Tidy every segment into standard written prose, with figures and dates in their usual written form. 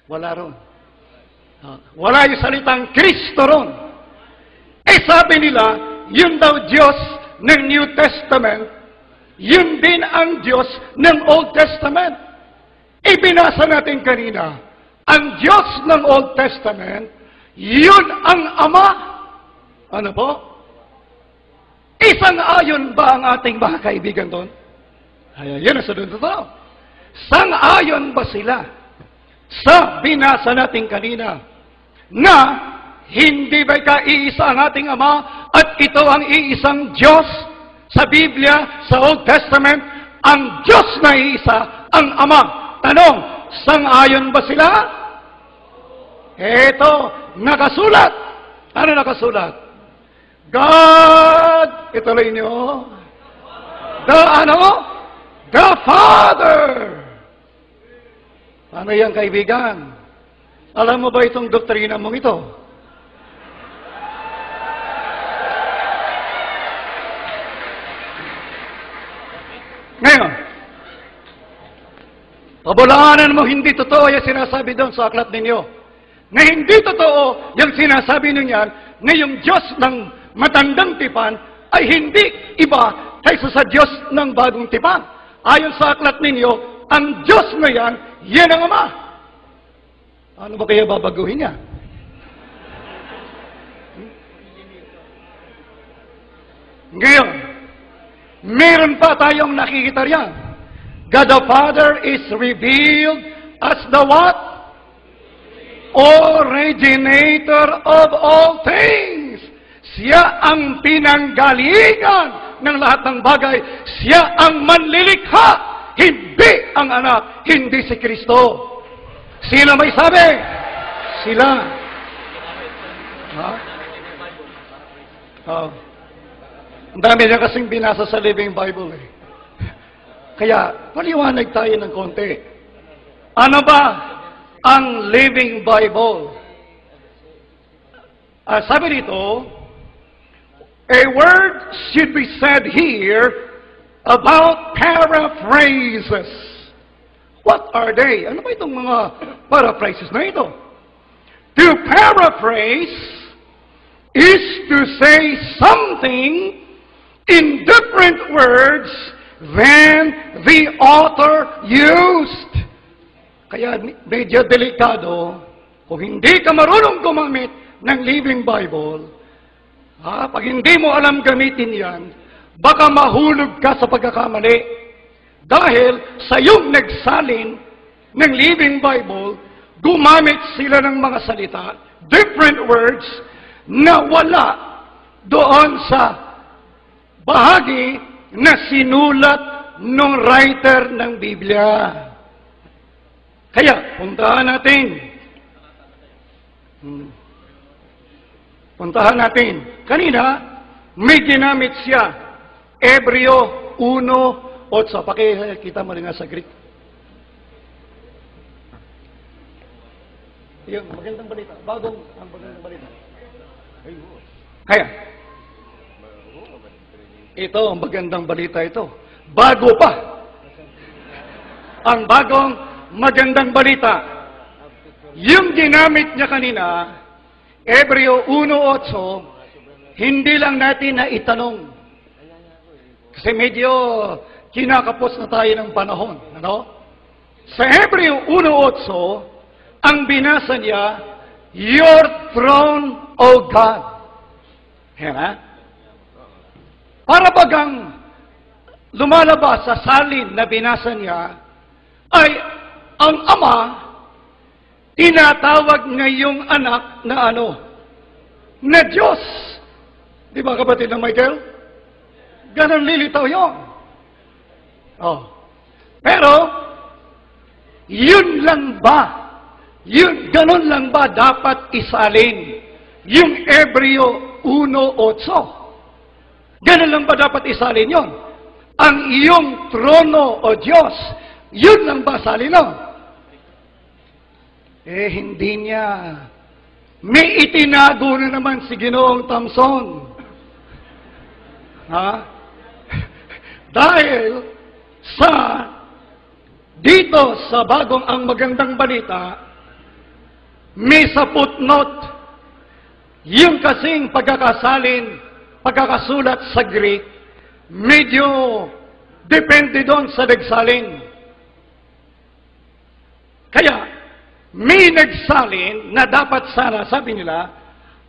Wala ron. Wala yung salitang Kristo ron. Eh sabi nila, yun daw Diyos ng New Testament, yun din ang Diyos ng Old Testament. Ibinasa natin kanina, ang Diyos ng Old Testament, yun ang Ama. Ano po? Isang ayon ba ang ating mga kaibigan doon? Ay, yan ang sunod totoo. Sang-ayon ba sila sa binasa natin kanina na hindi ba iisa ang ating Ama at ito ang iisang Diyos? Sa Biblia, sa Old Testament, ang Diyos na iisa, ang Ama. Tanong, sang-ayon ba sila? Eto, nakasulat. Ano nakasulat? God, ituloy niyo. The Father. Ano yan, kaibigan? Alam mo ba itong doktrina mong ito? Ngayon, pabulaanan mo hindi totoo yung sinasabi doon sa aklat ninyo. Na hindi totoo yung sinasabi ninyan na yung Diyos ng matandang tipan ay hindi iba kaysa sa Diyos ng bagong tipan. Ayon sa aklat ninyo, ang Diyos na yan, yan ang Ama. Ano ba kaya babaguhin niya? Ngayon, meron pa tayong nakikita riyan. God the Father is revealed as the what? Originator of all things. Siya ang pinanggalingan ng lahat ng bagay. Siya ang manlilikha, hindi ang anak, hindi si Kristo. Sino may sabi? Sila. Ha? Ang dami niya kasing binasa sa Living Bible eh. Kaya, paliwanag tayo ng konti. Ano ba ang Living Bible? Sabi dito, a word should be said here about paraphrases. What are they? Ano ba itong mga paraphrases na ito? To paraphrase is to say something in different words than the author used. Kaya medyo delikado, kung hindi ka marunong gumamit ng Living Bible, pag hindi mo alam gamitin yan, baka mahulog ka sa pagkakamali. Dahil sa iyong nagsalin ng Living Bible, gumamit sila ng mga salita, different words, na wala doon sa bahagi na sinulat ng writer ng Biblia. Kaya, puntahan natin. Kanina, may ginamit siya. Hebreo 1:8. Pakikita mo rin nga sa Greek. Yung magandang balita. Ang magandang balita. Kaya, ito, ang magandang balita ito. Bago pa. Ang bagong magandang balita. Yung ginamit niya kanina, Hebreo 1:8, hindi lang natin na itanong. Kasi medyo kinakapos na tayo ng panahon. Ano? Sa Hebreo 1:8, ang binasa niya, Your throne, O God. Yan ha? Para bagang lumalabas sa salin na binasa niya, ay ang Ama, tinatawag ngayong anak na ano? Na Diyos. Di ba kapatid ng Michael? Ganon lilitaw yun. Pero, yun lang ba? Ganon lang ba dapat isalin? Yung Hebreo 1:8. Ganon lang ba dapat isalin yun? Ang iyong trono o Diyos, yun lang ba salin nun? Hindi niya. May itinago na naman si Ginoong Thompson. Dahil dito sa bagong ang magandang balita, may sa footnote, yung kasing pagkakasulat sa Greek, medyo depende doon sa nagsalin. Kaya, may nagsalin na dapat sana, sabi nila,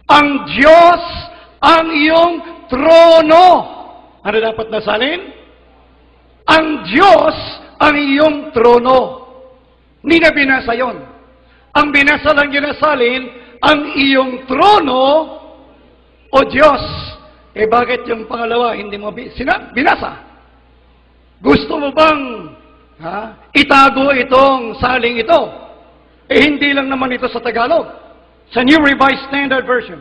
ang Diyos ang iyong trono. Ano dapat nasalin? Ang Diyos ang iyong trono. Hindi na binasa yun. Ang binasa lang ginasalin, ang iyong trono o Diyos. Eh bakit yung pangalawa hindi mo binasa? Gusto mo bang itago itong saling ito? Eh hindi lang naman ito sa Tagalog. Sa New Revised Standard Version.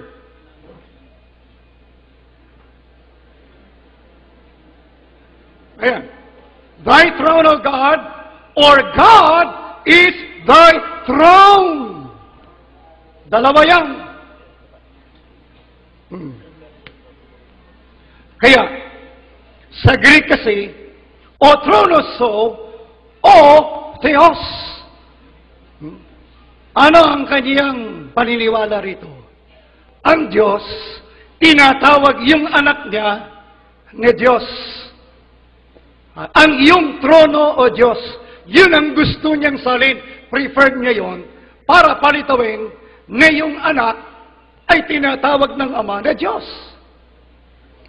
Ayan. Thy throne, O God, or God is thy throne. Dalawa yan. Kaya, sa Greek kasi, o tronoso, o theos. Ano ang kanyang paniniwala rito? Ang Diyos, tinatawag yung anak niya na Diyos. Ang iyong trono o Diyos, yun ang gusto niyang salin. Preferred niya yun para palitawin na yung anak ay tinatawag ng Ama na Diyos.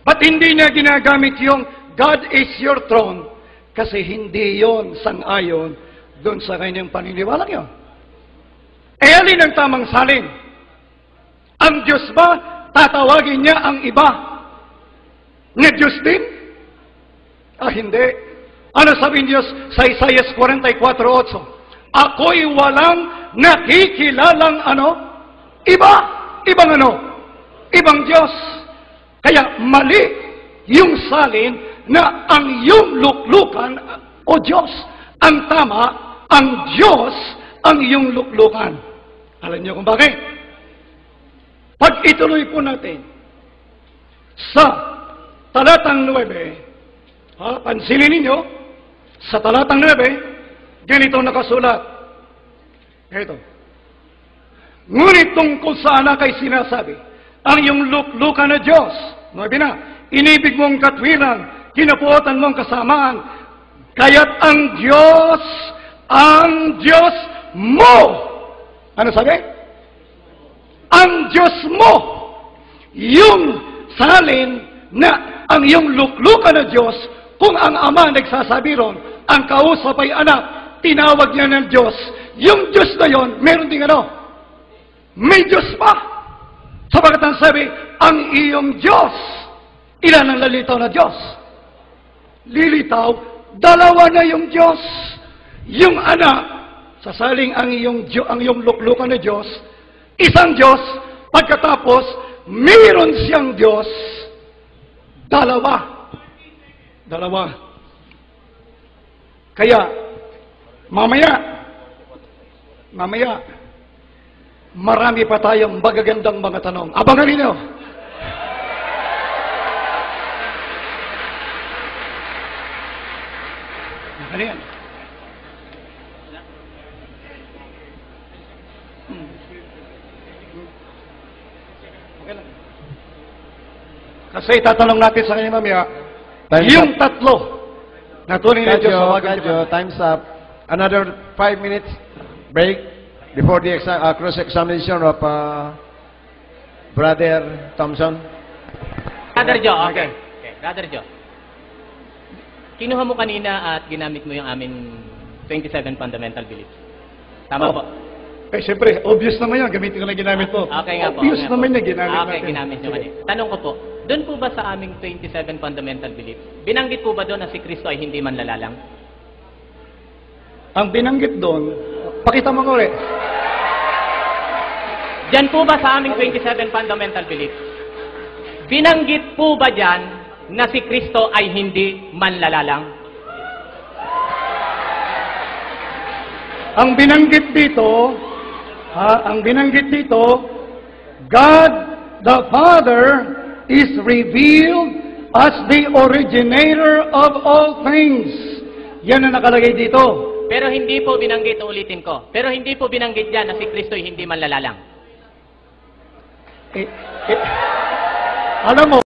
Ba't hindi niya ginagamit yung God is your throne? Kasi hindi yon sang-ayon doon sa kanyang paniniwalang yun. Eh, alin ang tamang salin? Ang Diyos ba, tatawagin niya ang iba na Diyos din? Hindi. Ano sabi Diyos sa Isaiah 44:8? Ako'y walang nakikilalang iba. Ibang Ibang Diyos. Kaya mali yung salin na ang iyong luklukan o Diyos. Ang tama, ang Diyos ang iyong luklukan. Alam niyo kung bakit? Pag ituloy po natin sa talatang 9, pansinin ninyo, sa talatang 9, ganito nakasulat. Ito. Ngunit tungkol sa anak ay sinasabi, ang iyong luklukan na Diyos, 9 na, inibig mong katwiran, kinapuotan mong kasamaan, kaya't ang Diyos mo. Ano sabi? Ang Diyos mo. Yung salin na ang iyong luklukan na Diyos, kung ang Ama nagsasabi ron, ang kausap ay anak, tinawag niya ng Diyos. Yung Diyos na yon, meron ding may Diyos pa. Sapagat ang sabi, ang iyong Diyos. Ilan ang lalitaw na Diyos? Lilitaw, dalawa na yung Diyos. Yung anak, sasaling ang iyong luklukan na Diyos, isang Diyos, pagkatapos, mayroon siyang Diyos, dalawa. Kaya, mamaya, marami pa tayong magagandang mga tanong. Abangan ninyo. Ano yan? Okay lang. Kasi tatanong natin sa kanya mamaya, yung tatlo na tunay na Diyos sa wagang Diyos. Time's up. Another 5 minutes break before the cross-examination of Brother Thompson. Brother Joe, okay. Brother Joe. Kinuha mo kanina at ginamit mo yung aming 27 fundamental beliefs. Tama po? Eh, siyempre, obvious naman yan. Gamitin ko na ginamit po. Okay nga po. Obvious okay naman po. na ginamit natin. Okay, ginamit nyo kanina. Tanong ko po, doon po ba sa aming 27 fundamental beliefs, binanggit po ba doon na si Kristo ay hindi manlalalang? Ang binanggit doon, pakita mo ko ulit. Diyan po ba sa aming 27 fundamental beliefs, binanggit po ba diyan na si Kristo ay hindi manlalalang? Ang binanggit dito, God the Father is revealed as the originator of all things. Yan ang nakalagay dito. Pero hindi po binanggit, ulitin ko. Pero hindi po binanggit dyan na si Kristo'y hindi manlalalang. Alam mo,